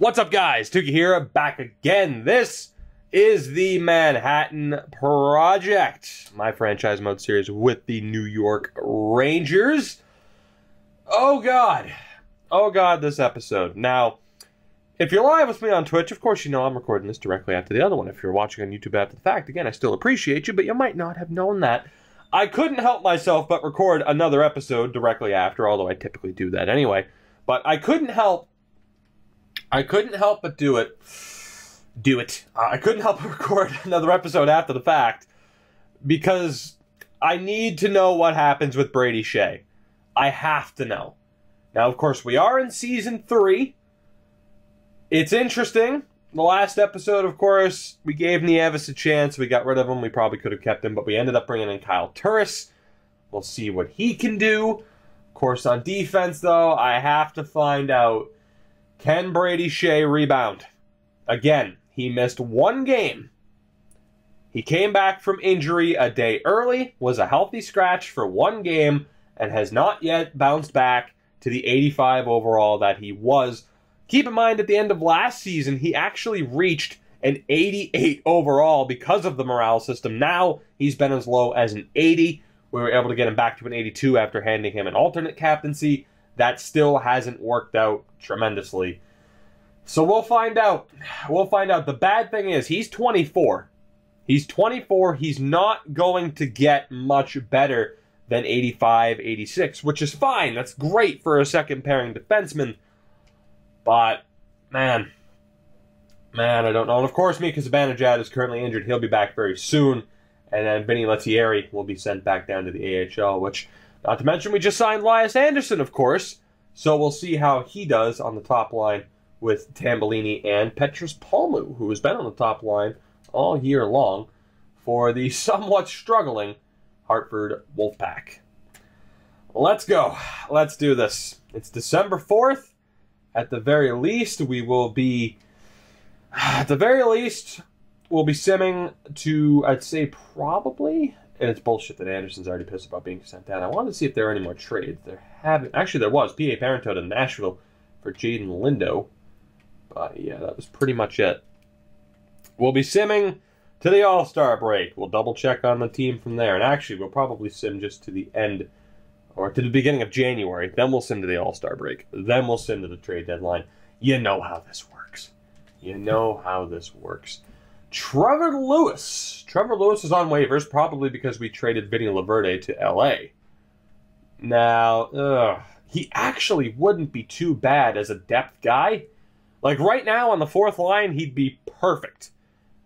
What's up, guys? Tuki here, back again. This is the Manhattan Project, my franchise mode series with the New York Rangers. Oh God, this episode. Now, if you're live with me on Twitch, of course you know I'm recording this directly after the other one. If you're watching on YouTube after the fact, again, I still appreciate you, but you might not have known that. I couldn't help myself but record another episode directly after, although I typically do that anyway. But I couldn't help but do it. I couldn't help but record another episode after the fact because I need to know what happens with Brady Shea. I have to know. Now, of course, we are in Season 3. It's interesting. The last episode, of course, we gave Nieves a chance. We got rid of him. We probably could have kept him, but we ended up bringing in Kyle Turris. We'll see what he can do. Of course, on defense, though, I have to find out, can Brady Shea rebound? Again, he missed one game. He came back from injury a day early, was a healthy scratch for one game, and has not yet bounced back to the 85 overall that he was. Keep in mind, at the end of last season, he actually reached an 88 overall because of the morale system. Now, he's been as low as an 80. We were able to get him back to an 82 after handing him an alternate captaincy. That still hasn't worked out tremendously. So we'll find out. We'll find out. The bad thing is, he's 24. He's 24. He's not going to get much better than 85, 86, which is fine. That's great for a second pairing defenseman. But, man, I don't know. And, of course, Mika Zibanejad is currently injured. He'll be back very soon. And then Vinny Lettieri will be sent back down to the AHL, which, not to mention, we just signed Elias Anderson, of course. So we'll see how he does on the top line with Tambellini and Petrus Palmu, who has been on the top line all year long for the somewhat struggling Hartford Wolfpack. Let's go. Let's do this. It's December 4th. At the very least, we'll be simming to, I'd say, probably, and it's bullshit that Anderson's already pissed about being sent down. I wanted to see if there are any more trades. Actually, there was. PA Parenthood in Nashville for Jaden Lindo. But, yeah, that was pretty much it. We'll be simming to the All-Star break. We'll double-check on the team from there. And actually, we'll probably sim just to the end, or to the beginning of January. Then we'll sim to the All-Star break. Then we'll sim to the trade deadline. You know how this works. You know how this works. Trevor Lewis. Trevor Lewis is on waivers, probably because we traded Vinny Laverde to L.A. Now, he actually wouldn't be too bad as a depth guy. Like, right now on the fourth line, he'd be perfect.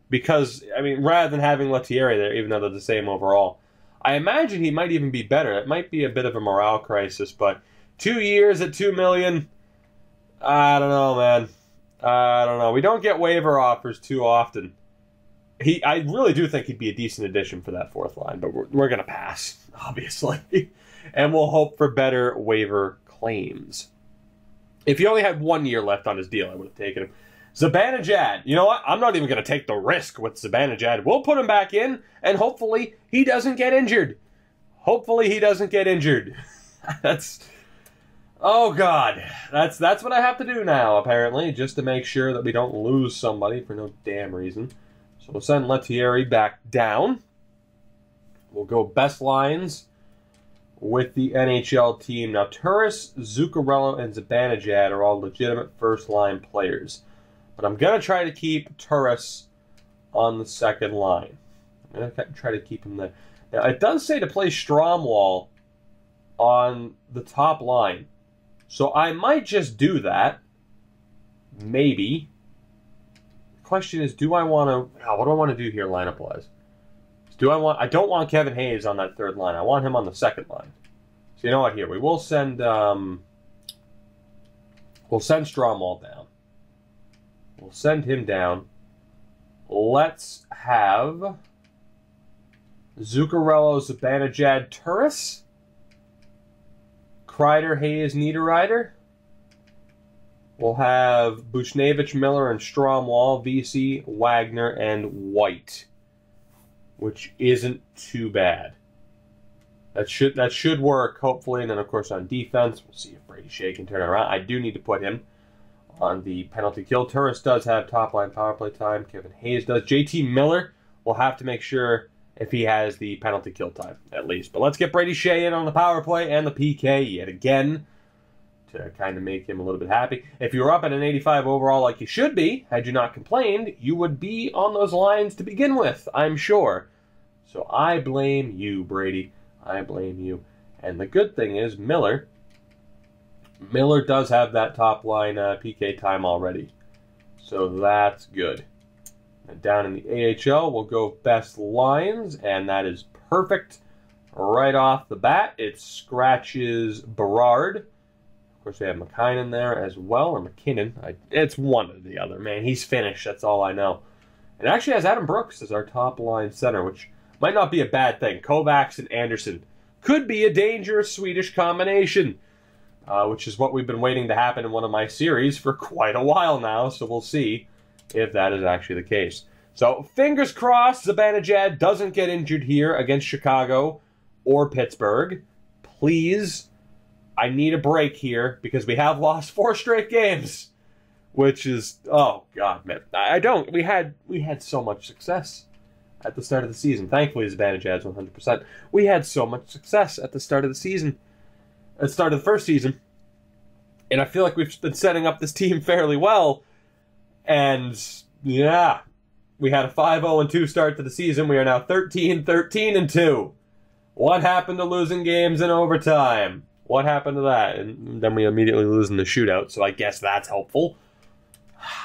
Because, I mean, rather than having Lettieri there, even though they're the same overall, I imagine he might even be better. It might be a bit of a morale crisis, but 2 years at $2 million, I don't know, man. I don't know. We don't get waiver offers too often. I really do think he'd be a decent addition for that fourth line, but we're going to pass, obviously. And we'll hope for better waiver claims. If he only had 1 year left on his deal, I would have taken him. Zibanejad. You know what? I'm not even going to take the risk with Zibanejad. We'll put him back in, and hopefully he doesn't get injured. Hopefully he doesn't get injured. Oh, God. That's what I have to do now, apparently, just to make sure that we don't lose somebody for no damn reason. So we'll send Lettieri back down. We'll go best lines with the NHL team. Now, Turris, Zuccarello, and Zibanejad are all legitimate first-line players. But I'm going to try to keep Turris on the second line. I'm going to try to keep him there. Now, it does say to play Stromwall on the top line. So I might just do that. Maybe. The question is, do I want to... what do I want to do here lineup-wise? I don't want Kevin Hayes on that third line. I want him on the second line. So you know what? Here, we will send... we'll send Stromwall down. We'll send him down. Let's have Zuccarello, Zibanejad, Turris, Kreider, Hayes, Niederreiter. We'll have Buchnevich, Miller, and Stromwall, VC, Wagner, and White, which isn't too bad. That should work, hopefully. And then, of course, on defense, we'll see if Brady Shea can turn it around. I do need to put him on the penalty kill. Turris does have top-line power play time. Kevin Hayes does. JT Miller will have to make sure if he has the penalty kill time, at least. But let's get Brady Shea in on the power play and the PK yet again to kind of make him a little bit happy. If you were up at an 85 overall like you should be, had you not complained, you would be on those lines to begin with, I'm sure. So I blame you, Brady. I blame you. And the good thing is, Miller does have that top-line PK time already. So that's good. And down in the AHL, we'll go best lines, and that is perfect. Right off the bat, it scratches Berard. Of course, we have McKinnon there as well, or McKinnon. It's one or the other, man. He's Finnish, that's all I know. It actually has Adam Brooks as our top-line center, which might not be a bad thing. Kovacs and Anderson could be a dangerous Swedish combination, which is what we've been waiting to happen in one of my series for quite a while now, so we'll see if that is actually the case. So, fingers crossed Zibanejad doesn't get injured here against Chicago or Pittsburgh. Please, I need a break here because we have lost 4 straight games, which is, oh God, man. We had so much success at the start of the season. Thankfully, Zibanejad's 100%. We had so much success at the start of the season. At the start of the first season. And I feel like we've been setting up this team fairly well. And, yeah, we had a 5-0-2 start to the season. We are now 13-13-2. What happened to losing games in overtime? What happened to that? And then we immediately lose in the shootout, so I guess that's helpful.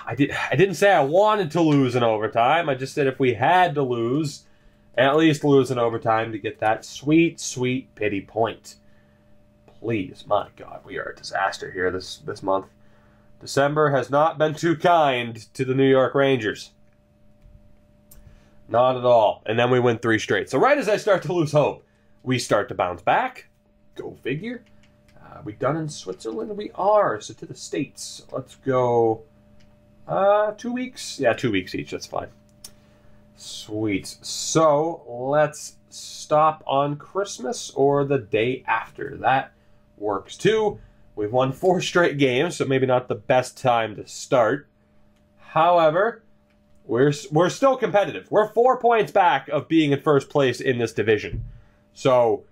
I didn't say I wanted to lose in overtime. I just said if we had to lose, at least lose in overtime to get that sweet, sweet pity point. Please, my God, we are a disaster here this month. December has not been too kind to the New York Rangers. Not at all. And then we win 3 straight. So right as I start to lose hope, we start to bounce back. Go figure. We done in Switzerland? We are. So to the States. Let's go 2 weeks? Yeah, 2 weeks each. That's fine. Sweet. So let's stop on Christmas or the day after. That works too. We've won 4 straight games, so maybe not the best time to start. However, we're still competitive. We're 4 points back of being in first place in this division. So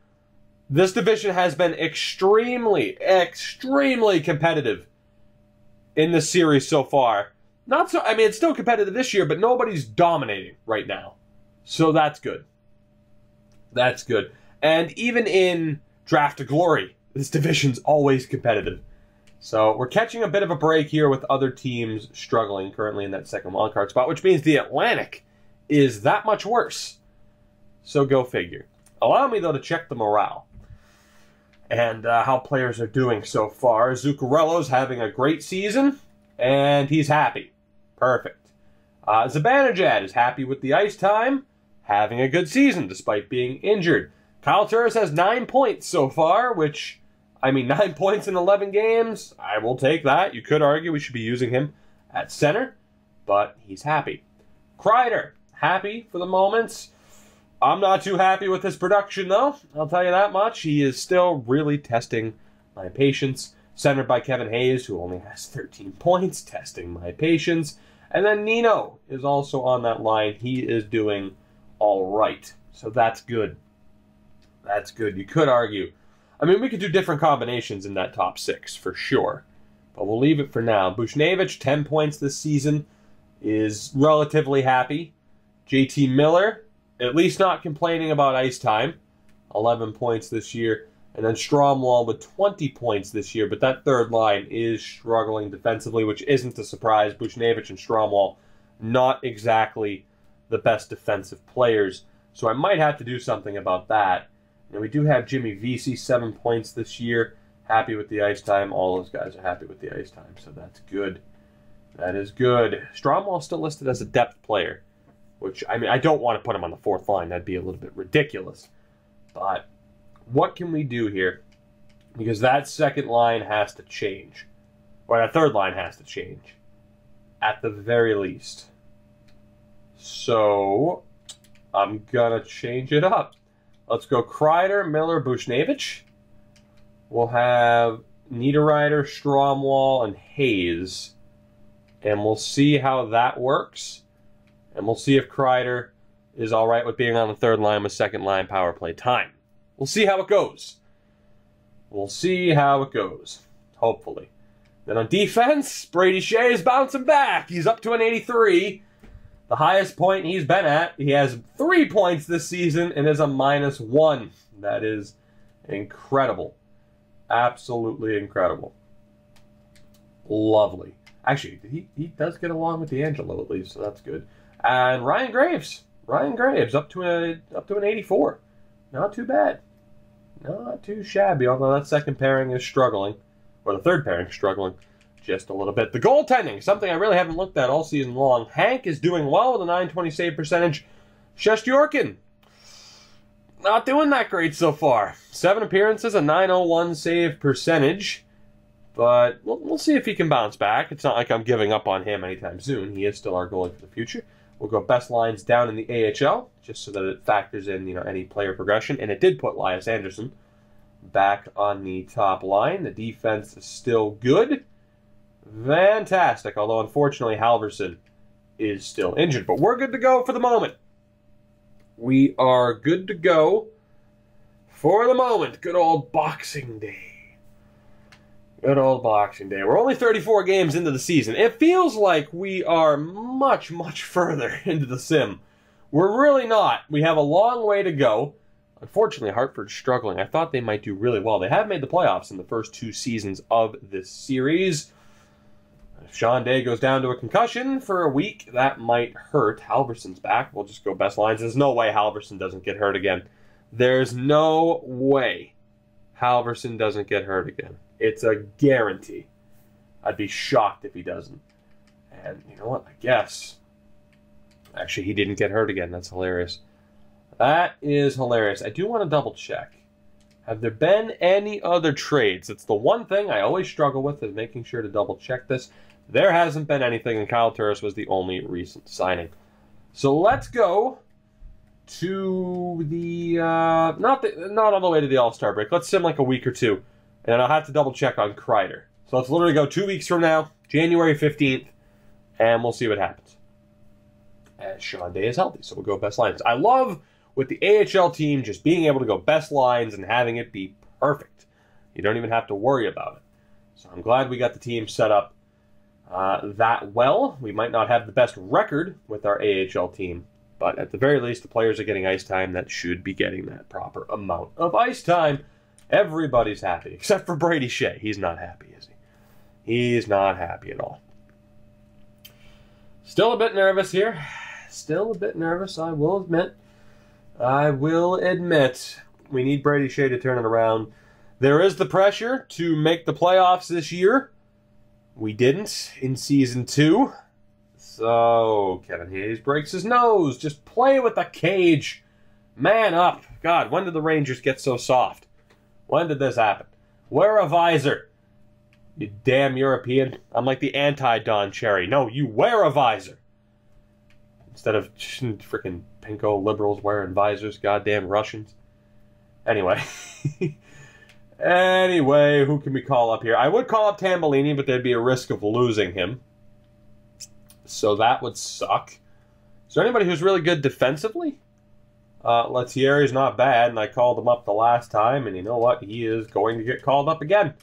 this division has been extremely, extremely competitive in this series so far. It's still competitive this year, but nobody's dominating right now. So that's good. That's good. And even in Draft to Glory, this division's always competitive. So we're catching a bit of a break here with other teams struggling currently in that second wildcard spot, which means the Atlantic is that much worse. So go figure. Allow me, though, to check the morale and how players are doing so far. Zuccarello's having a great season, and he's happy. Perfect. Zibanejad is happy with the ice time, having a good season despite being injured. Kyle Turris has 9 points so far, which, 9 points in 11 games, I will take that. You could argue we should be using him at center, but he's happy. Kreider, happy for the moment. I'm not too happy with his production, though. I'll tell you that much. He is still really testing my patience. Centered by Kevin Hayes, who only has 13 points, testing my patience. And then Nino is also on that line. He is doing all right. So that's good. That's good. You could argue. We could do different combinations in that top 6, for sure. But we'll leave it for now. Buchnevich, 10 points this season, is relatively happy. JT Miller, at least not complaining about ice time. 11 points this year. And then Stromwall with 20 points this year. But that third line is struggling defensively, which isn't a surprise. Buchnevich and Stromwall, not exactly the best defensive players. So I might have to do something about that. And we do have Jimmy Vesey, 7 points this year. Happy with the ice time. All those guys are happy with the ice time. So that's good. That is good. Stromwall still listed as a depth player. Which, I don't want to put him on the 4th line. That'd be a little bit ridiculous. But what can we do here? Because that second line has to change. Or that third line has to change. At the very least. So I'm going to change it up. Let's go Kreider, Miller, Buchnevich. We'll have Niederreiter, Stromwall, and Hayes And we'll see how that works. And we'll see if Kreider is all right with being on the third line with second line power play time. We'll see how it goes. We'll see how it goes. Hopefully. Then on defense, Brady Shea is bouncing back. He's up to an 83. The highest point he's been at. He has 3 points this season and is a -1. That is incredible. Absolutely incredible. Lovely. Actually, he does get along with D'Angelo at least, so that's good. And Ryan Graves. Ryan Graves up to an 84. Not too bad. Not too shabby, although that second pairing is struggling. Or the third pairing is struggling just a little bit. The goaltending, something I really haven't looked at all season long. Hank is doing well with a .920 save percentage. Shesterkin, not doing that great so far. 7 appearances, a .901 save percentage. But we'll see if he can bounce back. It's not like I'm giving up on him anytime soon. He is still our goalie for the future. We'll go best lines down in the AHL, just so that it factors in, any player progression. And it did put Elias Anderson back on the top line. The defense is still good. Fantastic. Although, unfortunately, Halverson is still injured. But we're good to go for the moment. We are good to go for the moment. Good old Boxing Day. Good old Boxing Day. We're only 34 games into the season. It feels like we are much, much further into the sim. We're really not. We have a long way to go. Unfortunately, Hartford's struggling. I thought they might do really well. They have made the playoffs in the first 2 seasons of this series. If Sean Day goes down to a concussion for a week, that might hurt. Halverson's back. We'll just go best lines. There's no way Halverson doesn't get hurt again. There's no way Halverson doesn't get hurt again. It's a guarantee. I'd be shocked if he doesn't. And you know what? I guess. Actually, he didn't get hurt again. That's hilarious. That is hilarious. I do want to double check. Have there been any other trades? It's the one thing I always struggle with, is making sure to double check this. There hasn't been anything, and Kyle Turris was the only recent signing. So let's go to the not all the way to the All-Star break. Let's sim like a week or two. And I'll have to double check on Kreider. So let's literally go 2 weeks from now, January 15th, and we'll see what happens. As Sean Day is healthy, so we'll go best lines. I love, with the AHL team, just being able to go best lines and having it be perfect. You don't even have to worry about it. So I'm glad we got the team set up that well. We might not have the best record with our AHL team, but at the very least, the players are getting ice time that should be getting that proper amount of ice time. Everybody's happy, except for Brady Shea. He's not happy, is he? He's not happy at all. Still a bit nervous here. Still a bit nervous, I will admit. I will admit. We need Brady Shea to turn it around. There is the pressure to make the playoffs this year. We didn't in Season 2. So, Kevin Hayes breaks his nose. Just play with the cage. Man up. God, when did the Rangers get so soft? When did this happen? Wear a visor. You damn European. I'm like the anti-Don Cherry. No, you wear a visor. Instead of freaking pinko liberals wearing visors. Goddamn Russians. Anyway. Anyway, who can we call up here? I would call up Tambellini, but there'd be a risk of losing him. So that would suck. Is there anybody who's really good defensively? Lettieri's not bad, and I called him up the last time, and you know what? He is going to get called up again.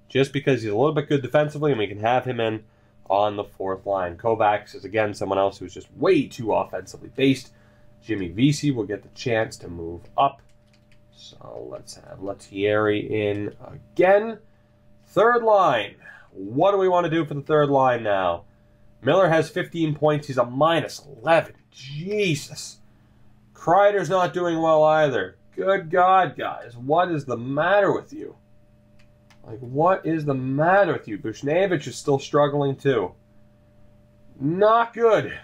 Just because he's a little bit good defensively, and we can have him in on the 4th line. Kovacs is, again, someone else who's just way too offensively based. Jimmy Vesey will get the chance to move up. So let's have Lettieri in again. 3rd line. What do we want to do for the 3rd line now? Miller has 15 points. He's a -11. Jesus. Kreider's not doing well either. Good God, guys. What is the matter with you? Like, what is the matter with you? Bushnevich is still struggling, too. Not good.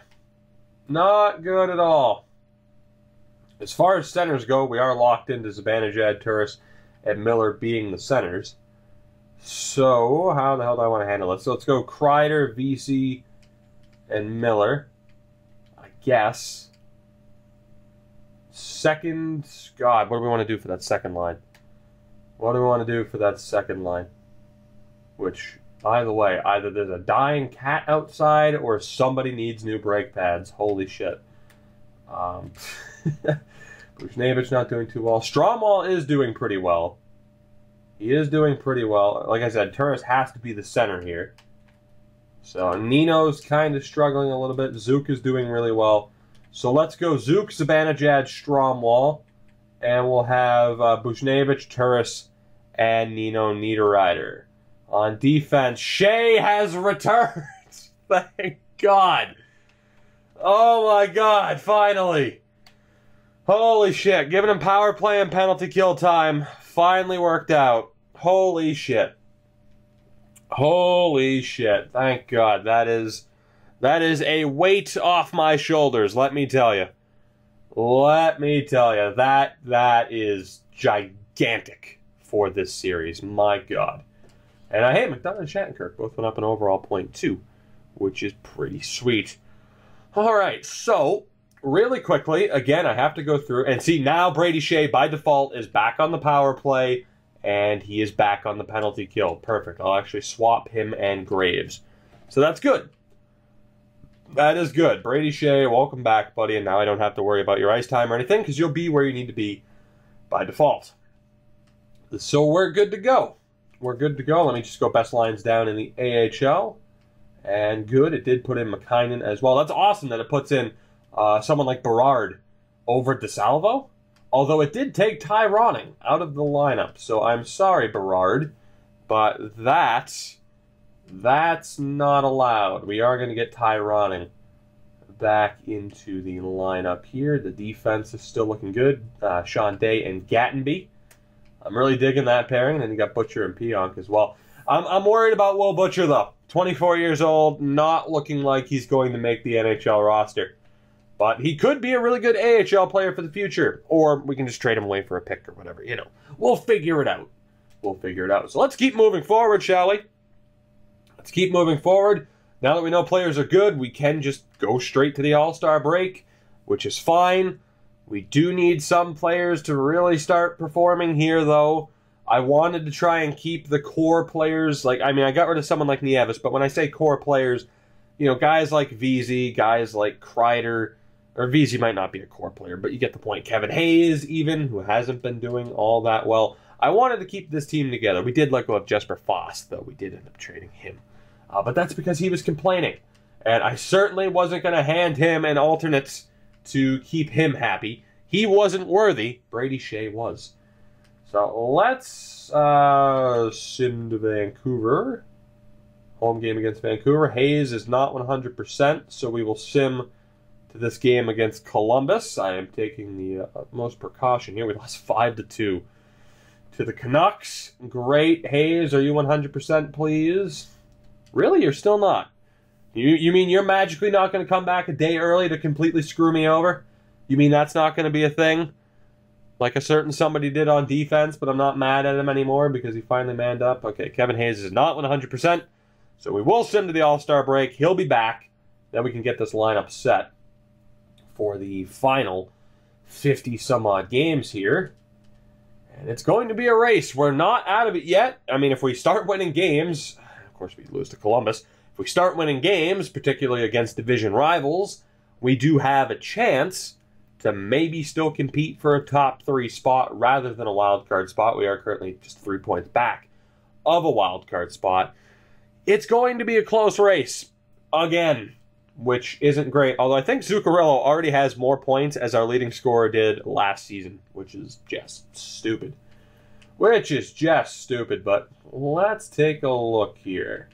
Not good at all. As far as centers go, we are locked into Zibanejad, Turris, and Miller being the centers. So, how the hell do I want to handle it? So, let's go Kreider, Vesey, and Miller. I guess. Second, God, what do we want to do for that second line? What do we want to do for that second line? Which Either way, either there's a dying cat outside or somebody needs new brake pads. Holy shit. Buchnevich not doing too well. Stromwall is doing pretty well. He is doing pretty well. Like I said, Turris has to be the center here. So Nino's kind of struggling a little bit. Zook is doing really well. So let's go Zook, Zibanejad, Stromwall. And we'll have Buchnevich, Turris, and Nino Niederreiter. On defense, Shea has returned. Thank God. Oh my God, finally. Holy shit. Giving him power play and penalty kill time. Finally worked out. Holy shit. Holy shit. Thank God. That is a weight off my shoulders, let me tell you. Let me tell you. That is gigantic for this series. My God. And hey, McDonough and Shattenkirk both went up an overall point too, which is pretty sweet. All right, so really quickly, again, I have to go through and see now Brady Shea by default is back on the power play and he is back on the penalty kill. Perfect. I'll actually swap him and Graves. So that's good. That is good. Brady Shea, welcome back, buddy. And now I don't have to worry about your ice time or anything because you'll be where you need to be by default. So we're good to go. We're good to go. Let me just go best lines down in the AHL. And good, it did put in McKinnon as well. That's awesome that it puts in someone like Berard over DeSalvo. Although it did take Ty Ronning out of the lineup. So I'm sorry, Berard. But that's not allowed. We are going to get Ty Ronning back into the lineup here. The defense is still looking good. Sean Day and Gattenby. I'm really digging that pairing. And then you got Butcher and Pionk as well. I'm worried about Will Butcher, though. 24 years old, not looking like he's going to make the NHL roster. But he could be a really good AHL player for the future. Or we can just trade him away for a pick or whatever. You know, we'll figure it out. We'll figure it out. So let's keep moving forward, shall we? Let's keep moving forward. Now that we know players are good, we can just go straight to the All-Star break, which is fine. We do need some players to really start performing here, though. I wanted to try and keep the core players. I got rid of someone like Nieves, but when I say core players, you know, guys like Vesey, guys like Kreider, or Vesey might not be a core player, but you get the point. Kevin Hayes, even, who hasn't been doing all that well. I wanted to keep this team together. We did let go of Jesper Foss, though. We did end up trading him. But that's because he was complaining. And I certainly wasn't going to hand him an alternate to keep him happy. He wasn't worthy. Brady Shea was. So let's sim to Vancouver. Home game against Vancouver. Hayes is not 100%, so we will sim to this game against Columbus. I am taking the utmost precaution here. We lost 5-2 to the Canucks. Great. Hayes, are you 100%, please? Really? You're still not? You mean you're magically not going to come back a day early to completely screw me over? You mean that's not going to be a thing? Like a certain somebody did on defense, but I'm not mad at him anymore because he finally manned up. Okay, Kevin Hayes is not 100%, so we will sim to the All-Star break. He'll be back. Then we can get this lineup set for the final 50-some-odd games here. And it's going to be a race. We're not out of it yet. I mean, if we start winning games, of course we lose to Columbus. If we start winning games, particularly against division rivals, we do have a chance to maybe still compete for a top 3 spot rather than a wild card spot. We are currently just 3 points back of a wild card spot. It's going to be a close race again, which isn't great. Although I think Zuccarello already has more points as our leading scorer did last season, which is just stupid. But let's take a look here.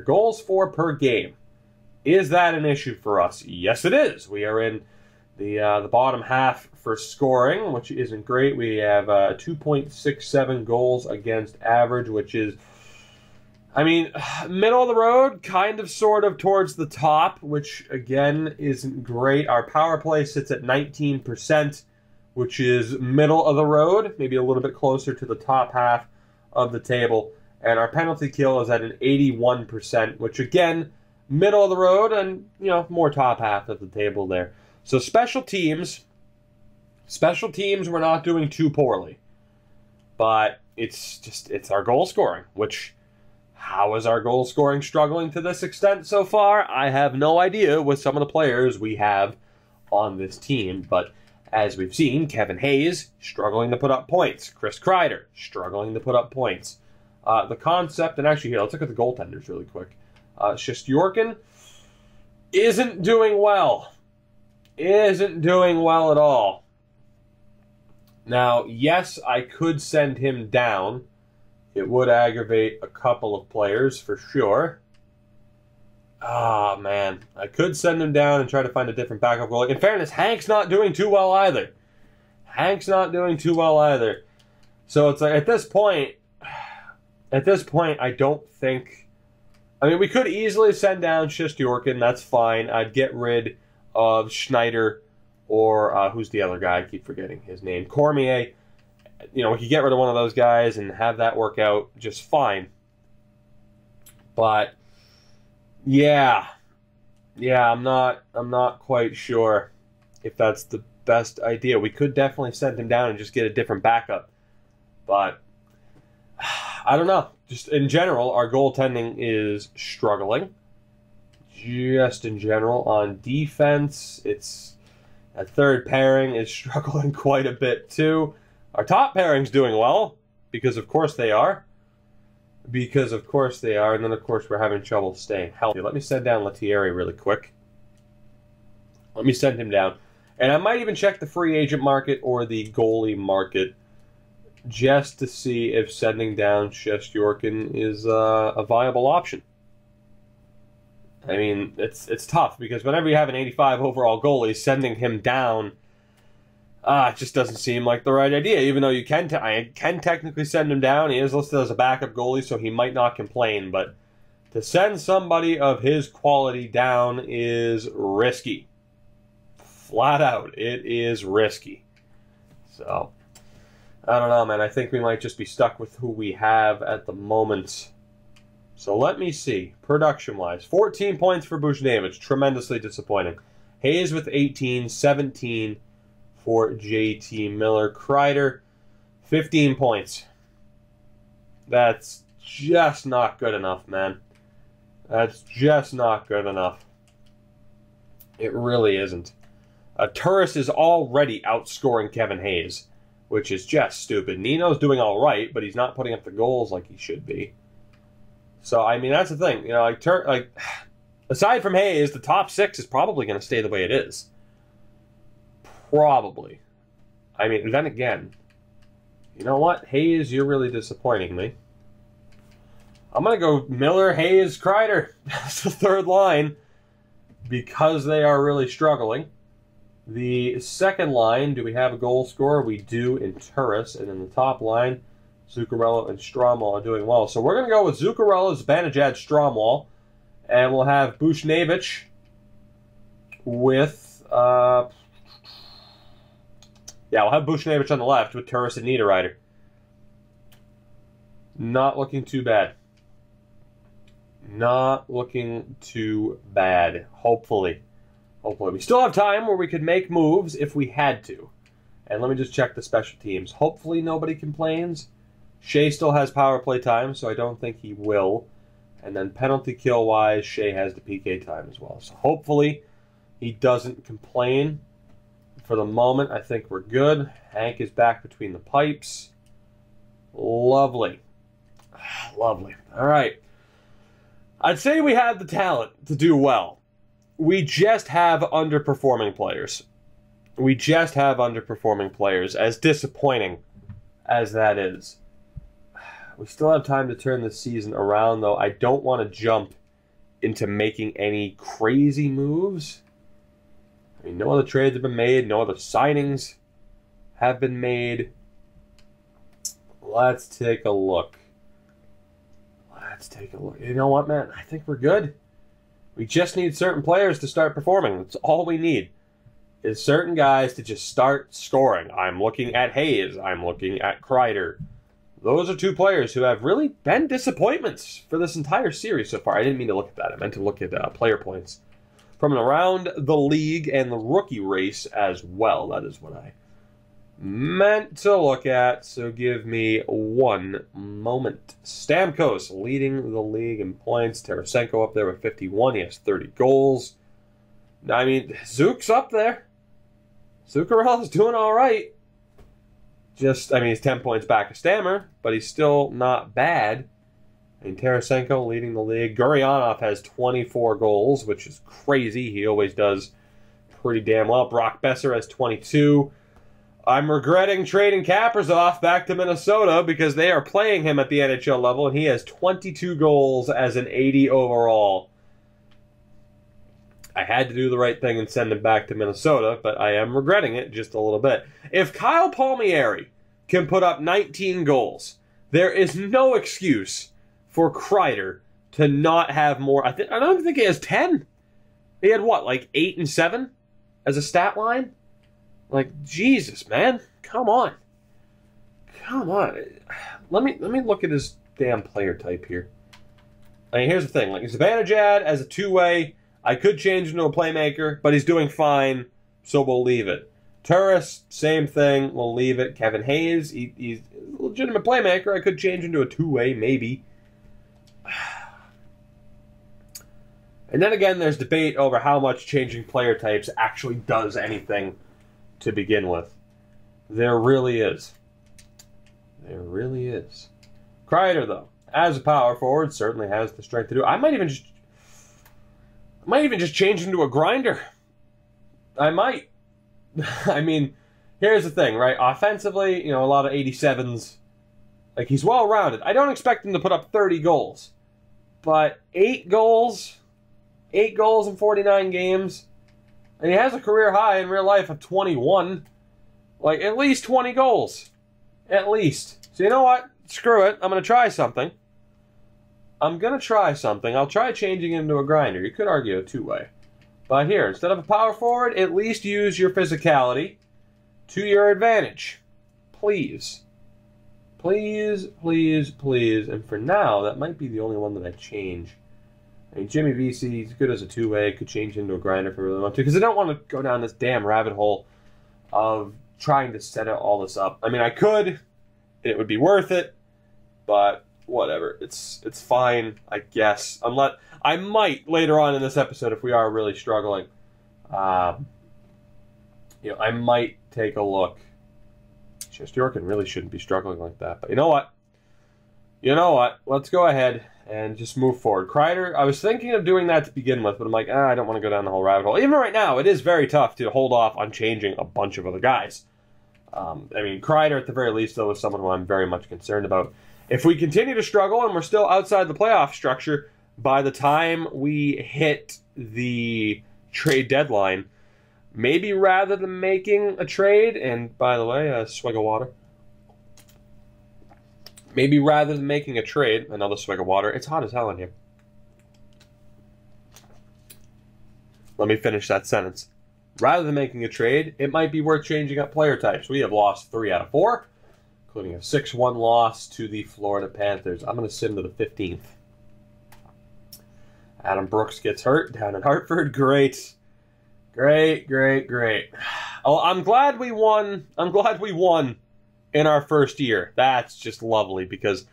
Goals for per game. Is that an issue for us? Yes, it is. We are in the bottom half for scoring, which isn't great. We have 2.67 goals against average, which is, I mean, middle of the road, kind of sort of towards the top, which, again, isn't great. Our power play sits at 19%, which is middle of the road, maybe a little bit closer to the top half of the table. And our penalty kill is at an 81%, which, again, middle of the road and, you know, more top half of the table there. So special teams, we're not doing too poorly. But it's our goal scoring, which How is our goal scoring struggling to this extent so far? I have no idea with some of the players we have on this team, but as we've seen, Kevin Hayes struggling to put up points. Chris Kreider struggling to put up points. The concept, and actually here, let's look at the goaltenders really quick. Shesterkin isn't doing well. Isn't doing well at all. Now, yes, I could send him down. It would aggravate a couple of players for sure. Ah, man. I could send him down and try to find a different backup goalie. In fairness, Hank's not doing too well either. Hank's not doing too well either. So it's like, at this point, I don't think... I mean, we could easily send down Shesterkin. That's fine. I'd get rid of Schneider or, who's the other guy? I keep forgetting his name. Cormier. You know, we could get rid of one of those guys and have that work out just fine. But... Yeah, I'm not quite sure if that's the best idea. We could definitely send him down and just get a different backup. But, I don't know. Just in general, our goaltending is struggling. Just in general. On defense, it's a third pairing is struggling quite a bit too. Our top pairing's doing well, because of course they are. And then, of course, we're having trouble staying healthy. Let me send down Lettieri really quick. Let me send him down. And I might even check the free agent market or the goalie market just to see if sending down Shesterkin is a viable option. I mean, it's tough, because whenever you have an 85 overall goalie, sending him down... it just doesn't seem like the right idea, even though I can technically send him down. He is listed as a backup goalie, so he might not complain. But to send somebody of his quality down is risky. Flat out, it is risky. So, I don't know, man. I think we might just be stuck with who we have at the moment. So let me see. Production-wise, 14 points for Buchnevich. Tremendously disappointing. Hayes with 18, 17... for JT Miller. Kreider, 15 points. That's just not good enough, man. That's just not good enough. It really isn't. Turris is already outscoring Kevin Hayes, which is just stupid. Nino's doing all right, but he's not putting up the goals like he should be. So, I mean, that's the thing. You know, like aside from Hayes, the top six is probably going to stay the way it is. Probably. I mean, then again, you know what? Hayes, you're really disappointing me. I'm going to go Miller, Hayes, Kreider. That's the third line, because they are really struggling. The second line, do we have a goal scorer? We do in Turris. And in the top line, Zuccarello and Stromwall are doing well. So we're going to go with Zuccarello, Zibanejad, Stromwall. And we'll have Buchnevich with... we'll have Buchnevich on the left with Turris and Niederreiter. Not looking too bad. Not looking too bad. Hopefully. We still have time where we could make moves if we had to. And let me just check the special teams. Hopefully nobody complains. Shea still has power play time, so I don't think he will. And then penalty kill-wise, Shea has the PK time as well. So hopefully he doesn't complain. For the moment, I think we're good. Hank is back between the pipes. Lovely. Lovely. All right. I'd say we have the talent to do well. We just have underperforming players. As disappointing as that is. We still have time to turn this season around, though. I don't want to jump into making any crazy moves. I mean, no other trades have been made. No other signings have been made. Let's take a look. You know what, man? I think we're good. We just need certain players to start performing. That's all we need. Is certain guys to just start scoring. I'm looking at Hayes. I'm looking at Kreider. Those are two players who have really been disappointments for this entire series so far. I didn't mean to look at that. I meant to look at player points from around the league and the rookie race as well. That is what I meant to look at, so give me one moment. Stamkos leading the league in points. Tarasenko up there with 51. He has 30 goals. I mean, Zook's up there. Zuccarello's doing all right. He's 10 points back of Stammer, but he's still not bad. And Tarasenko leading the league. Gurionov has 24 goals, which is crazy. He always does pretty damn well. Brock Besser has 22. I'm regretting trading Kaprizov back to Minnesota because they are playing him at the NHL level, and he has 22 goals as an 80 overall. I had to do the right thing and send him back to Minnesota, but I am regretting it just a little bit. If Kyle Palmieri can put up 19 goals, there is no excuse for Kreider to not have more. I don't even think he has 10. He had what, like 8 and 7 as a stat line? Like, Jesus, man. Come on. Come on. Let me look at his damn player type here. I mean, here's the thing. Like, Zibanejad as a two-way, I could change him to a playmaker, but he's doing fine, so we'll leave it. Turris, same thing. We'll leave it. Kevin Hayes, he's a legitimate playmaker. I could change him to a two-way, maybe. And then again, there's debate over how much changing player types actually does anything to begin with. There really is. There really is. Kreider, though, as a power forward, certainly has the strength to do it. I might even just change him to a grinder. I might. I mean, here's the thing, right? Offensively, a lot of 87s. Like, he's well-rounded. I don't expect him to put up 30 goals. But 8 goals in 49 games, and he has a career high in real life of 21. Like, at least 20 goals. At least. So you know what? Screw it. I'm going to try something. I'll try changing him to a grinder. You could argue a two-way. But here, instead of a power forward, at least use your physicality to your advantage. Please. Please, please, please. And for now, that might be the only one that I change. I mean, Jimmy Vesey, he's good as a two-way. Could change him to a grinder if I really want to. Because I don't want to go down this damn rabbit hole of trying to set all this up. I mean, I could, and it would be worth it. But whatever. It's fine, I guess. I might, later on in this episode, if we are really struggling, I might take a look. Shesterkin really shouldn't be struggling like that. But you know what? Let's go ahead and just move forward. Kreider, I was thinking of doing that to begin with, but I'm like, I don't want to go down the whole rabbit hole. Even right now, it is very tough to hold off on changing a bunch of other guys. Kreider, at the very least, though, is someone who I'm very much concerned about. If we continue to struggle and we're still outside the playoff structure, by the time we hit the trade deadline, maybe rather than making a trade, and by the way, a swig of water. Maybe rather than making a trade, another swig of water. It's hot as hell in here. Let me finish that sentence. Rather than making a trade, it might be worth changing up player types. We have lost 3 out of 4, including a 6-1 loss to the Florida Panthers. I'm going to send to the 15th. Adam Brooks gets hurt down in Hartford. Great. Oh, I'm glad we won. In our first year. That's just lovely because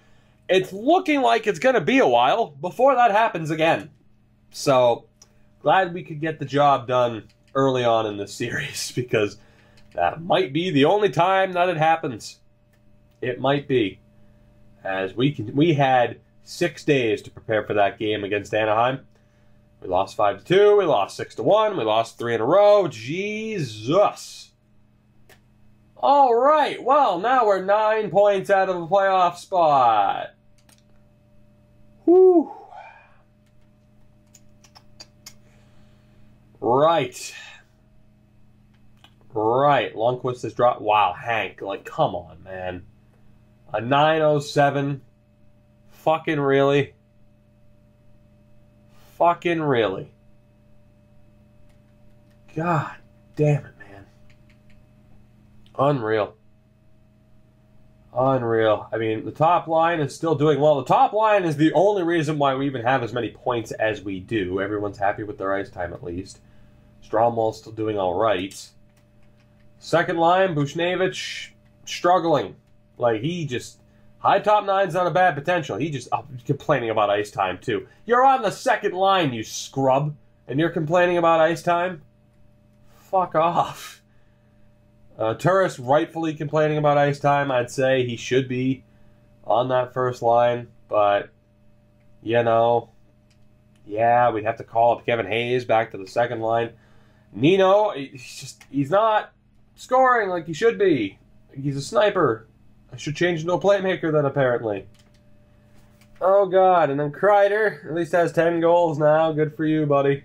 it's looking like it's going to be a while before that happens again. So, glad we could get the job done early on in this series because that might be the only time that it happens. It might be. As we had 6 days to prepare for that game against Anaheim. We lost 5-2, we lost 6-1, we lost 3 in a row. Jesus. All right, well, now we're 9 points out of a playoff spot. Whew. Right. Lundqvist has dropped. Wow, Hank, like, come on, man. A 907. Fucking really? God damn it, man. Unreal. I mean, the top line is still doing well. The top line is the only reason why we even have as many points as we do. Everyone's happy with their ice time, at least. Stromwell's still doing all right. Second line, Bushnevich, struggling. Like, he just... High top nine's not a bad potential. He just... complaining about ice time, too. You're on the second line, you scrub. And you're complaining about ice time? Fuck off. Turris rightfully complaining about ice time. I'd say he should be on that first line. But, you know... Yeah, we'd have to call up Kevin Hayes back to the second line. Nino, he's not scoring like he should be. He's a sniper. I should change into a playmaker then, apparently. Oh, God. And then Kreider at least has 10 goals now. Good for you, buddy.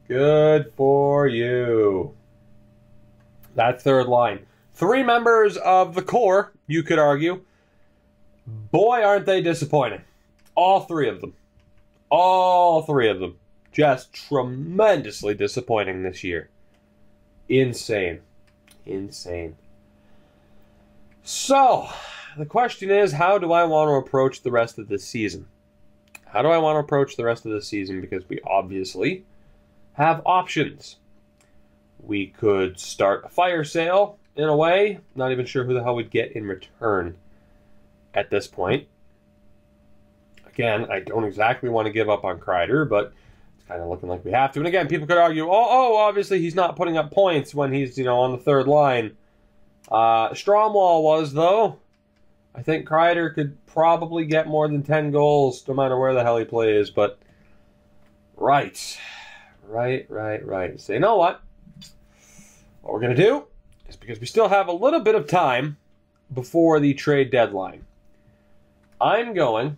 Good for you. That third line. 3 members of the core, you could argue. Boy, aren't they disappointing. All 3 of them. All 3 of them. Just tremendously disappointing this year. Insane. Insane. So, the question is, how do I want to approach the rest of this season? How do I want to approach the rest of this season? Because we obviously have options. We could start a fire sale, in a way. Not even sure who the hell we'd get in return at this point. Again, I don't exactly want to give up on Kreider, but it's kind of looking like we have to. And again, people could argue, obviously he's not putting up points when he's, on the third line. Stromwall was, though. I think Kreider could probably get more than 10 goals no matter where the hell he plays, but right. So you know what? What we're going to do is, because we still have a little bit of time before the trade deadline, I'm going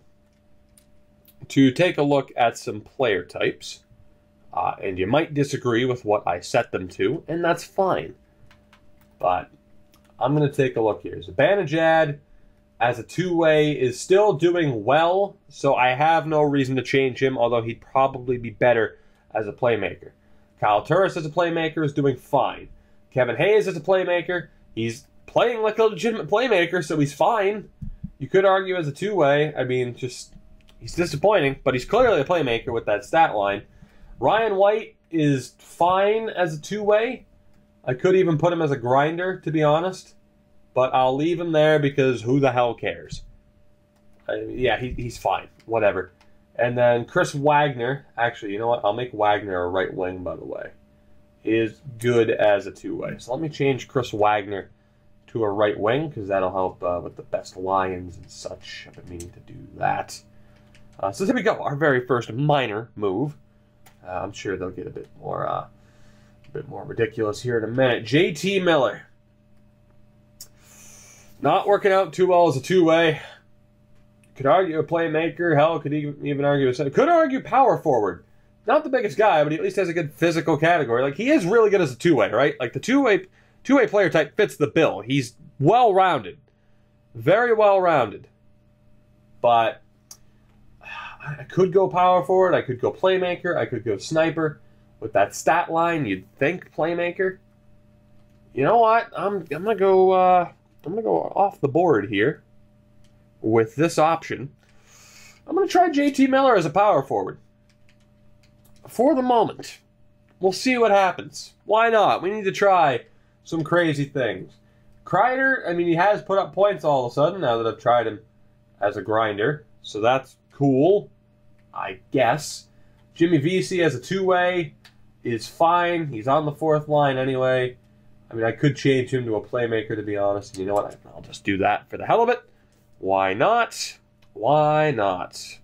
to take a look at some player types. And you might disagree with what I set them to, and that's fine. But I'm going to take a look here. Zibanejad, as a two-way, is still doing well, so I have no reason to change him, although he'd probably be better as a playmaker. Kyle Turris as a playmaker is doing fine. Kevin Hayes as a playmaker, he's playing like a legitimate playmaker, so he's fine. You could argue as a two-way. I mean, he's disappointing, but he's clearly a playmaker with that stat line. Ryan White is fine as a two-way. I could even put him as a grinder, to be honest. But I'll leave him there because who the hell cares? He's fine. Whatever. And then Chris Wagner. Actually, you know what? I'll make Wagner a right wing, by the way. He is good as a two-way. So let me change Chris Wagner to a right wing because that'll help with the best Lions and such. I've been meaning to do that. So there we go. Our very first minor move. I'm sure they'll get a bit more ridiculous here in a minute. JT Miller. Not working out too well as a two-way. Could argue a playmaker. Hell, could even argue a center. Could argue power forward. Not the biggest guy, but he at least has a good physical category. Like, he is really good as a two-way, right? Like, the two-way player type fits the bill. He's well-rounded. Very well-rounded. But I could go power forward. I could go playmaker. I could go sniper. With that stat line, you'd think playmaker. You know what? I'm gonna go off the board here with this option. I'm gonna try JT Miller as a power forward. For the moment. We'll see what happens. Why not? We need to try some crazy things. Kreider, I mean, he has put up points all of a sudden now that I've tried him as a grinder. So that's cool, I guess. Jimmy Vesey as a two-way is fine. He's on the fourth line anyway. I mean, I could change him to a playmaker, to be honest. And you know what? I'll just do that for the hell of it. Why not? Why not?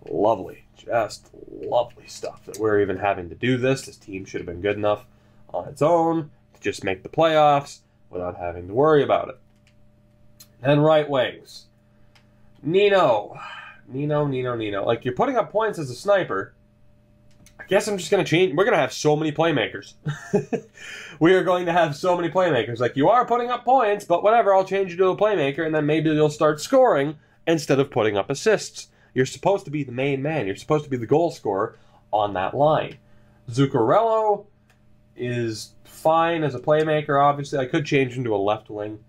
Lovely. Just lovely stuff that we're even having to do this. This team should have been good enough on its own to just make the playoffs without having to worry about it. And right wings. Nino. Like, you're putting up points as a sniper. I guess I'm just going to change. We're going to have so many playmakers. We are going to have so many playmakers. Like, you are putting up points, but whatever, I'll change you to a playmaker, and then maybe you'll start scoring instead of putting up assists. You're supposed to be the main man. You're supposed to be the goal scorer on that line. Zuccarello is fine as a playmaker, obviously. I could change him to a left wing,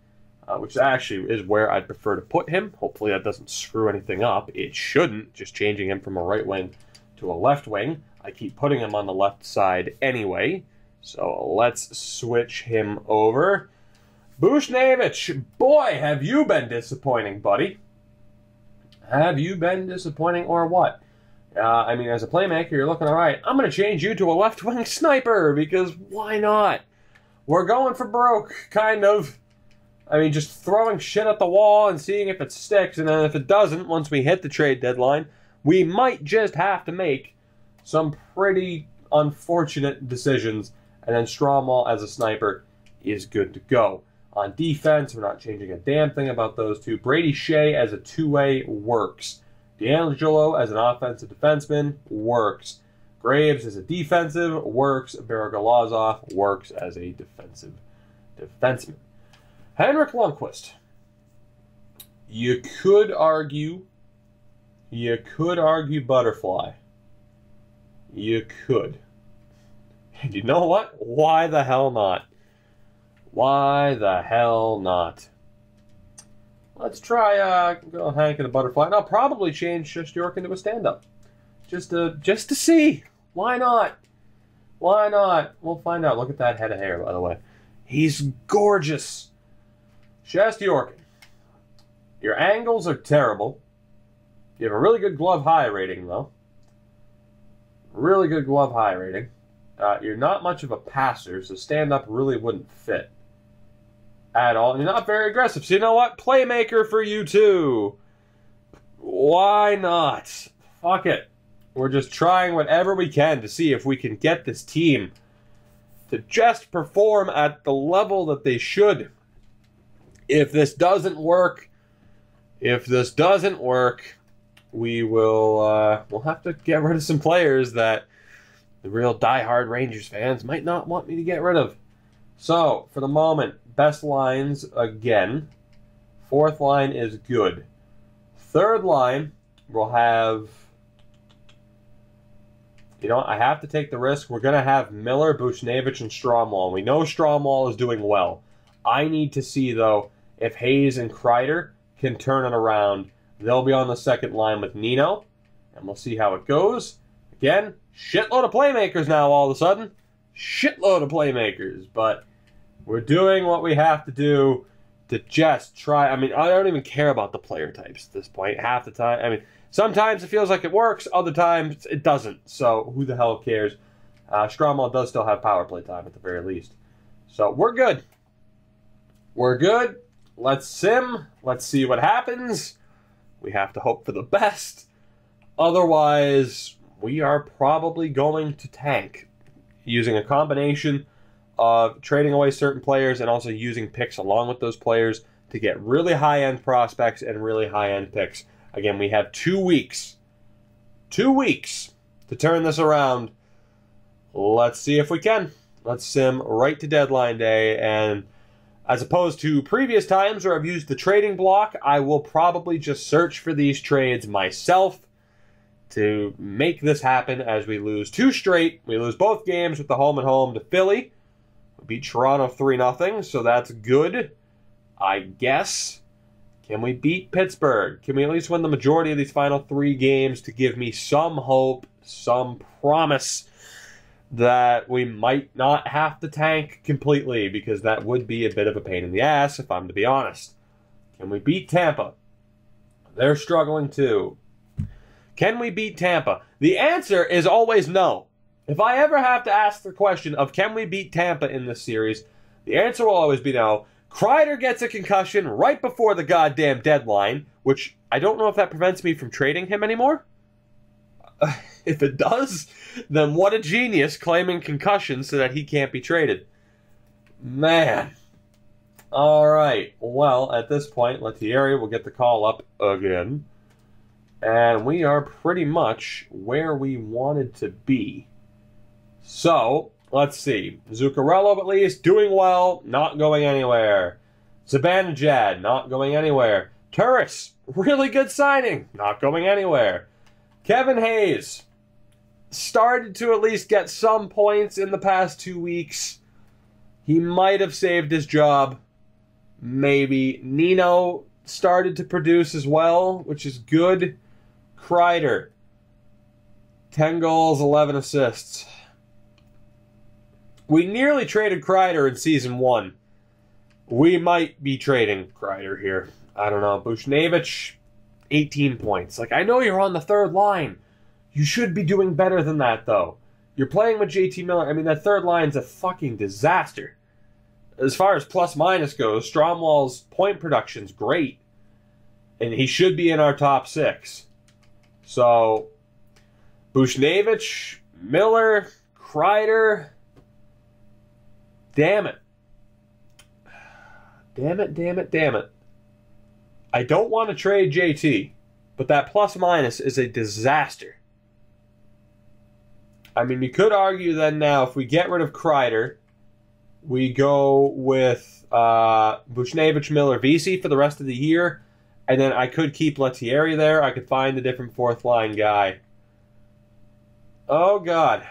which actually is where I'd prefer to put him. Hopefully that doesn't screw anything up. It shouldn't, just changing him from a right wing to a left wing. I keep putting him on the left side anyway, So let's switch him over. Bushnevich, boy, have you been disappointing, buddy. Have you been disappointing or what? I mean, as a playmaker, you're looking all right. I'm going to change you to a left-wing sniper because why not? We're going for broke, kind of. I mean, just throwing shit at the wall and seeing if it sticks. And then if it doesn't, once we hit the trade deadline, we might just have to make some pretty unfortunate decisions. And then Strawmall as a sniper is good to go. On defense, we're not changing a damn thing about those two. Brady Shea as a two-way works. D'Angelo as an offensive defenseman works. Graves as a defensive works. Baragolazov works as a defensive defenseman. Henrik Lundqvist. You could argue butterfly. You could. And you know what? Why the hell not? Why the hell not? Let's try Hank and the butterfly. And I'll probably change York into a stand-up. Just to see. Why not? Why not? We'll find out. Look at that head of hair, by the way. He's gorgeous. York. Your angles are terrible. You have a really good glove high rating, though. Really good glove high rating. You're not much of a passer, so stand-up really wouldn't fit at all. And you're not very aggressive, so you know what? Playmaker for you, too. Why not? Fuck it. We're just trying whatever we can to see if we can get this team to just perform at the level that they should. If this doesn't work, we will we'll have to get rid of some players that the real diehard Rangers fans might not want me to get rid of. So, for the moment, best lines again. Fourth line is good. Third line, we'll have... You know what? I have to take the risk. We're going to have Miller, Bushnevich, and Strawmall. We know Strawmall is doing well. I need to see, though, if Hayes and Kreider can turn it around. They'll be on the second line with Nino, and we'll see how it goes. Again, shitload of playmakers now all of a sudden. Shitload of playmakers, but we're doing what we have to do to just try. I mean, I don't even care about the player types at this point. Half the time, I mean, sometimes it feels like it works, other times it doesn't. So who the hell cares? Strawmall does still have power play time at the very least. So we're good. We're good. Let's sim. Let's see what happens. We have to hope for the best. Otherwise, we are probably going to tank using a combination of trading away certain players and also using picks along with those players to get really high-end prospects and really high-end picks. Again, we have 2 weeks. 2 weeks to turn this around. Let's see if we can. Let's sim right to deadline day, and as opposed to previous times where I've used the trading block, I will probably just search for these trades myself to make this happen as we lose 2 straight. We lose both games with the home and home to Philly. We beat Toronto 3-0, so that's good, I guess. Can we beat Pittsburgh? Can we at least win the majority of these final 3 games to give me some hope, some promise that we might not have to tank completely, because that would be a bit of a pain in the ass, if I'm to be honest. Can we beat Tampa? They're struggling too. Can we beat Tampa? The answer is always no. If I ever have to ask the question of can we beat Tampa in this series, the answer will always be no. Kreider gets a concussion right before the goddamn deadline, which I don't know if that prevents me from trading him anymore. If it does, then what a genius claiming concussion so that he can't be traded. Man. Alright, well, at this point, Lettieri will get the call up again. And we are pretty much where we wanted to be. So, let's see. Zuccarello, at least, doing well, not going anywhere. Zibanejad, not going anywhere. Turris, really good signing, not going anywhere. Kevin Hayes started to at least get some points in the past 2 weeks. He might have saved his job. Maybe. Nino started to produce as well, which is good. Kreider, 10 goals, 11 assists. We nearly traded Kreider in Season 1. We might be trading Kreider here. I don't know. Buchnevich, 18 points. Like, I know you're on the third line. You should be doing better than that, though. You're playing with JT Miller. I mean, that third line's a fucking disaster. As far as plus-minus goes, Stromwall's point production's great. And he should be in our top 6. So, Buchnevich, Miller, Kreider. Damn it. Damn it, damn it, damn it. I don't want to trade JT, but that plus-minus is a disaster. I mean, you could argue then now, if we get rid of Kreider, we go with Buchnevich, Miller, Vesey for the rest of the year, and then I could keep Lettieri there. I could find a different fourth-line guy. Oh, God.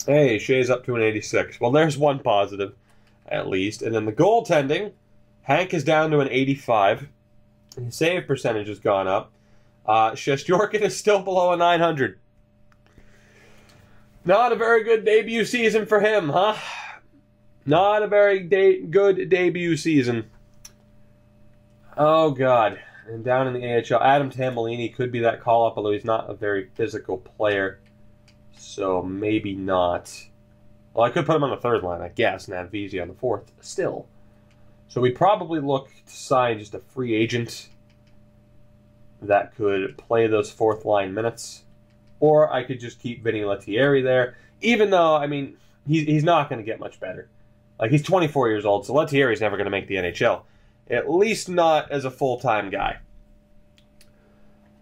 Hey, Shea's up to an 86. Well, there's one positive, at least. And then the goaltending, Hank is down to an 85. His save percentage has gone up. Shesterkin is still below a 900. Not a very good debut season for him, huh? Not a very good debut season. Oh, God. And down in the AHL, Adam Tambellini could be that call-up, although he's not a very physical player. So maybe not. Well, I could put him on the third line, I guess, and have Vesey on the fourth. Still. So we'd probably look to sign just a free agent that could play those fourth-line minutes. Or I could just keep Vinny Lettieri there. Even though, I mean, he's not going to get much better. Like, he's 24 years old, so Lettieri's never going to make the NHL. At least not as a full-time guy.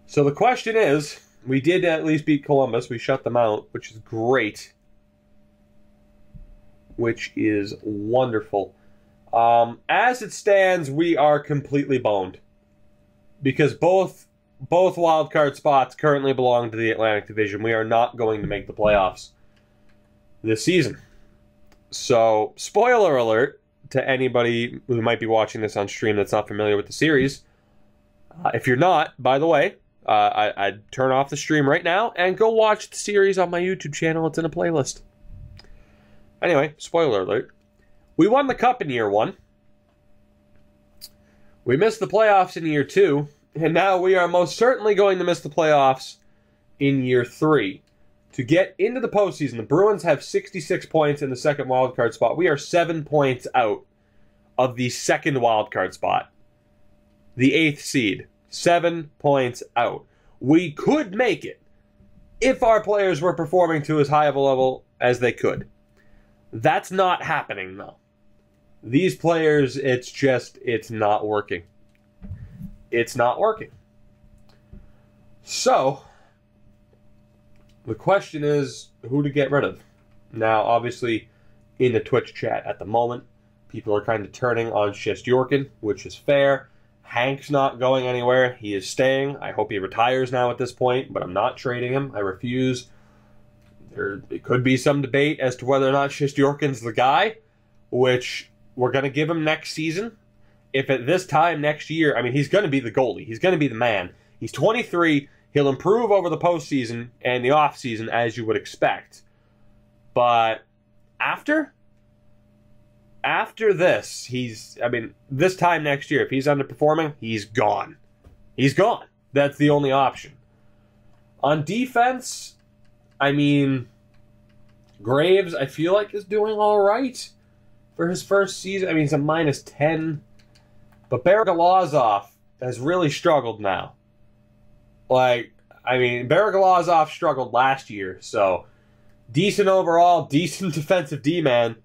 So the question is, we did at least beat Columbus. We shut them out, which is great. Which is wonderful. As it stands, we are completely boned. Because both wildcard spots currently belong to the Atlantic Division. We are not going to make the playoffs this season. So, spoiler alert to anybody who might be watching this on stream that's not familiar with the series. If you're not, by the way, I'd turn off the stream right now and go watch the series on my YouTube channel. It's in a playlist. Anyway, spoiler alert. We won the Cup in year 1. We missed the playoffs in year 2. And now we are most certainly going to miss the playoffs in year 3. To get into the postseason, the Bruins have 66 points in the second wildcard spot. We are 7 points out of the second wildcard spot. The 8th seed. 7 points out. We could make it if our players were performing to as high of a level as they could. That's not happening, though. These players, it's not working. It's not working. So, the question is who to get rid of. Now, obviously, in the Twitch chat at the moment, people are kind of turning on Shesterkin, which is fair. Hank's not going anywhere. He is staying. I hope he retires now at this point, but I'm not trading him. I refuse. It could be some debate as to whether or not Shesterkin's the guy, which we're going to give him next season. If at this time next year, I mean, he's going to be the goalie. He's going to be the man. He's 23. He'll improve over the postseason and the offseason, as you would expect. But after this, this time next year, if he's underperforming, he's gone. He's gone. That's the only option. On defense, I mean, Graves, I feel like, is doing all right for his first season. I mean, he's a -10. But Bergalazov has really struggled now. Bergalazov struggled last year, so decent overall, decent defensive D-man.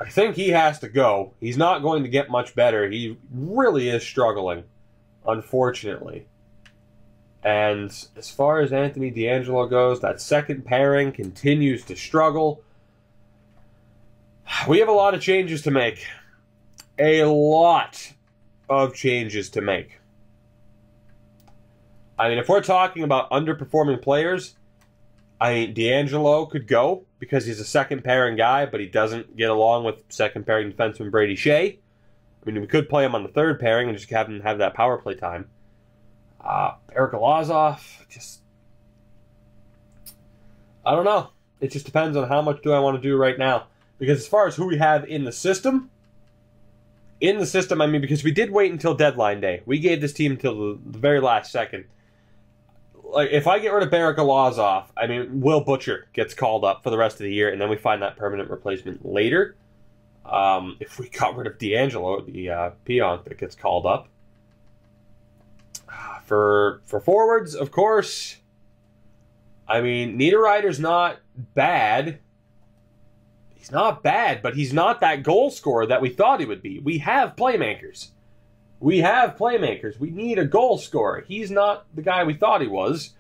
I think he has to go. He's not going to get much better. He really is struggling, unfortunately. And as far as Anthony DeAngelo goes, that second pairing continues to struggle. We have a lot of changes to make. A lot of changes to make. I mean, if we're talking about underperforming players, I mean, DeAngelo could go because he's a second pairing guy, but he doesn't get along with second pairing defenseman Brady Shea. I mean, we could play him on the third pairing and just have him have that power play time. Bergalazov, I don't know. It just depends on how much do I want to do right now. Because as far as who we have in the system, I mean, because we did wait until deadline day. We gave this team until the very last second. Like, if I get rid of Barrett Galazov, I mean, Will Butcher gets called up for the rest of the year, and then we find that permanent replacement later. If we got rid of D'Angelo, the peon that gets called up. For forwards, of course, I mean, Niederreiter's not bad. He's not bad, but he's not that goal scorer that we thought he would be. We have playmakers. We need a goal scorer. He's not the guy we thought he was.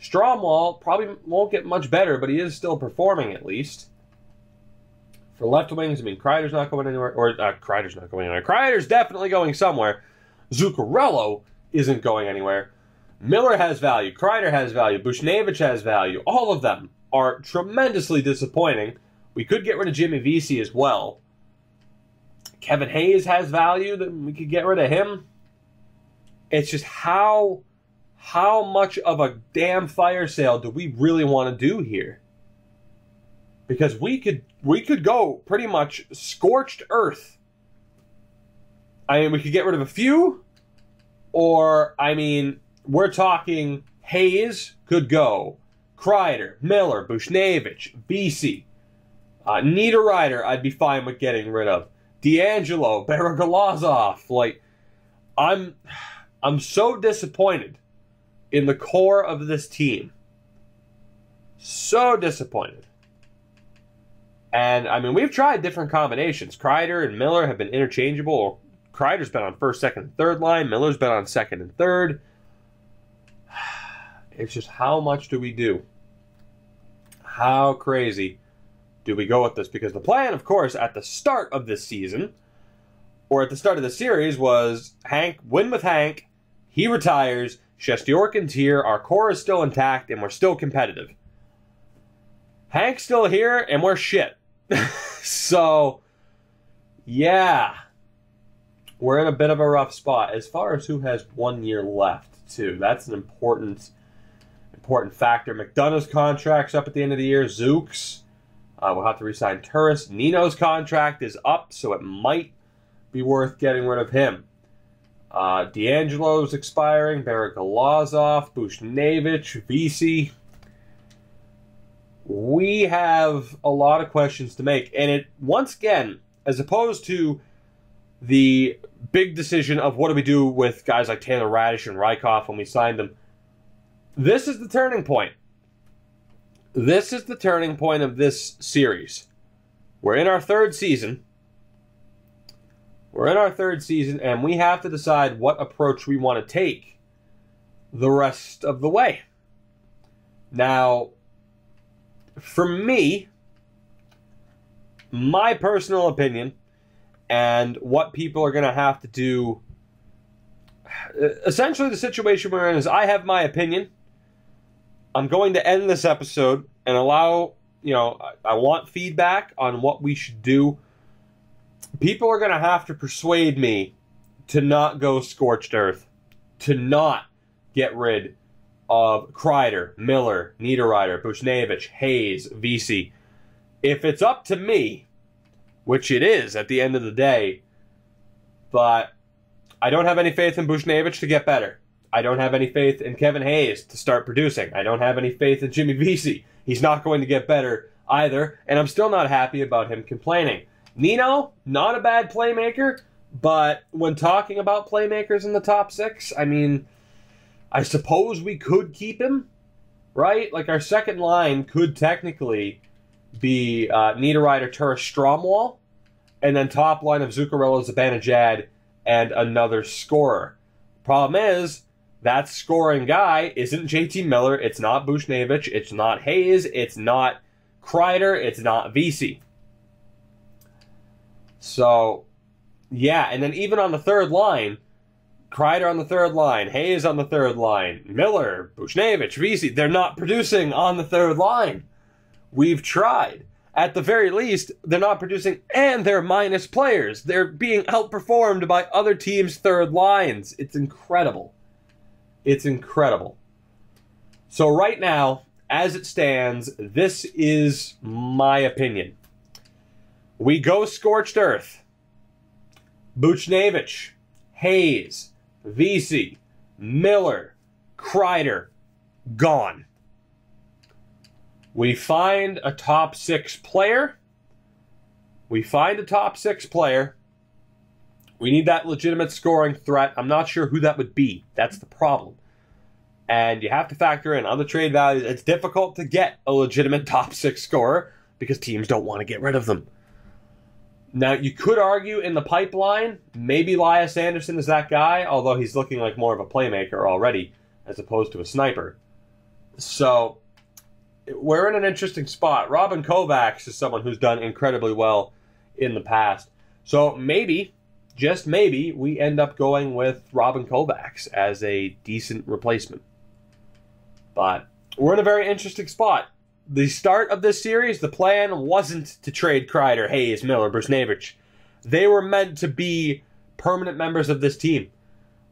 Stromwall probably won't get much better, but he is still performing at least. For left wings, I mean, Kreider's not going anywhere. Kreider's not going anywhere. Kreider's definitely going somewhere. Zuccarello isn't going anywhere. Miller has value. Kreider has value. Buchnevich has value. All of them are tremendously disappointing. We could get rid of Jimmy Vesey as well. Kevin Hayes has value, that we could get rid of him. It's just how much of a damn fire sale do we really want to do here? Because we could go pretty much scorched earth. I mean, we could get rid of a few, or, I mean, we're talking Hayes could go. Kreider, Miller, Buchnevich, Vesey. Niederreiter, I'd be fine with getting rid of. D'Angelo, Barrett Galazov. Like, I'm so disappointed in the core of this team. So disappointed. And, I mean, we've tried different combinations. Kreider and Miller have been interchangeable. Kreider's been on first, second, and third line. Miller's been on second and third. It's just, how much do we do? How crazy do we go with this? Because the plan, of course, at the start of this season, or at the start of the series, was Hank, win with Hank, he retires, Shesterkin's here, our core is still intact, and we're still competitive. Hank's still here, and we're shit. So, yeah. We're in a bit of a rough spot. As far as who has 1 year left, too, that's an important factor. McDonough's contract's up at the end of the year. Zooks. We'll have to re-sign Turris. Nino's contract is up, so it might be worth getting rid of him. D'Angelo's expiring. Barrett Galazov. Buchnevich. Vesey. We have a lot of questions to make. And it, once again, as opposed to the big decision of what do we do with guys like Taylor Radish and Rykov when we signed them, this is the turning point. This is the turning point of this series. We're in our third season. And we have to decide what approach we want to take the rest of the way. Now, for me, my personal opinion, and what people are going to have to do, essentially the situation we're in is I have my opinion. I'm going to end this episode and allow, I want feedback on what we should do. People are going to have to persuade me to not go scorched earth, to not get rid of Kreider, Miller, Niederreiter, Buchnevich, Hayes, Vesey. If it's up to me, which it is at the end of the day, but I don't have any faith in Buchnevich to get better. I don't have any faith in Kevin Hayes to start producing. I don't have any faith in Jimmy Vesey. He's not going to get better either, and I'm still not happy about him complaining. Nino, not a bad playmaker, but when talking about playmakers in the top six, I mean, I suppose we could keep him, right? Like, our second line could technically be Niederreiter, Turris, Stromwall, and then top line of Zuccarello, Zibanejad, and another scorer. Problem is, that scoring guy isn't JT Miller, it's not Buchnevich, it's not Hayes, it's not Kreider, it's not Vesey. So, yeah, and then even on the third line, Kreider on the third line, Hayes on the third line, Miller, Buchnevich, Vesey, they're not producing on the third line. We've tried. At the very least, they're not producing, and they're minus players. They're being outperformed by other teams' third lines. It's incredible. It's incredible. So right now, as it stands, this is my opinion. We go scorched earth. Buchnevich, Hayes, Vesey, Miller, Kreider, gone. We find a top 6 player. We need that legitimate scoring threat. I'm not sure who that would be. That's the problem. And you have to factor in other trade values. It's difficult to get a legitimate top 6 scorer because teams don't want to get rid of them. Now, you could argue in the pipeline, maybe Elias Anderson is that guy, although he's looking like more of a playmaker already as opposed to a sniper. So, we're in an interesting spot. Robin Kovacs is someone who's done incredibly well in the past. So, maybe, just maybe, we end up going with Robin Kovacs as a decent replacement. But we're in a very interesting spot. The start of this series, the plan wasn't to trade Kreider, Hayes, Miller, Buchnevich. They were meant to be permanent members of this team.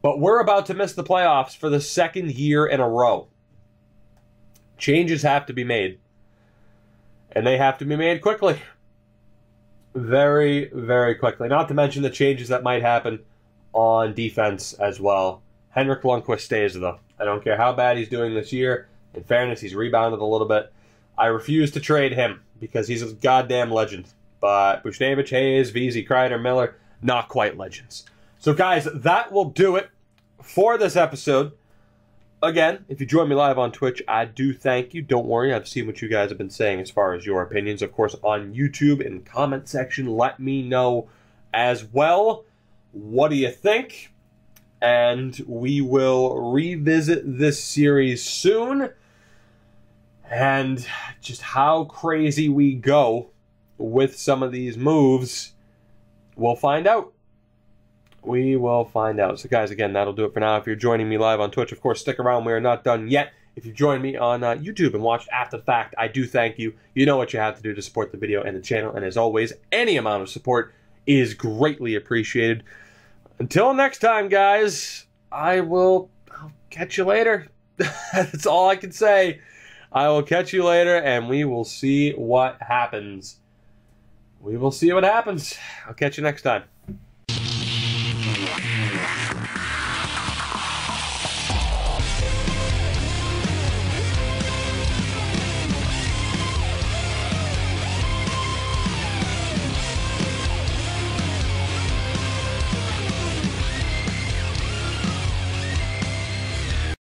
But we're about to miss the playoffs for the 2nd year in a row. Changes have to be made. And they have to be made quickly. Very, very quickly. Not to mention the changes that might happen on defense as well. Henrik Lundqvist stays, though. I don't care how bad he's doing this year. In fairness, he's rebounded a little bit. I refuse to trade him because he's a goddamn legend. But Buchnevich, Hayes, Vesey, Kreider, Miller, not quite legends. So, guys, that will do it for this episode. Again, if you join me live on Twitch, I do thank you. Don't worry, I've seen what you guys have been saying as far as your opinions. Of course, on YouTube in the comment section, let me know as well. What do you think? And we will revisit this series soon. And just how crazy we go with some of these moves, we'll find out. We will find out. So, guys, again, that'll do it for now. If you're joining me live on Twitch, of course, stick around. We are not done yet. If you've joined me on YouTube and watched after the fact, I do thank you. You know what you have to do to support the video and the channel. And as always, any amount of support is greatly appreciated. Until next time, guys, I'll catch you later. That's all I can say. I will catch you later, and we will see what happens. I'll catch you next time.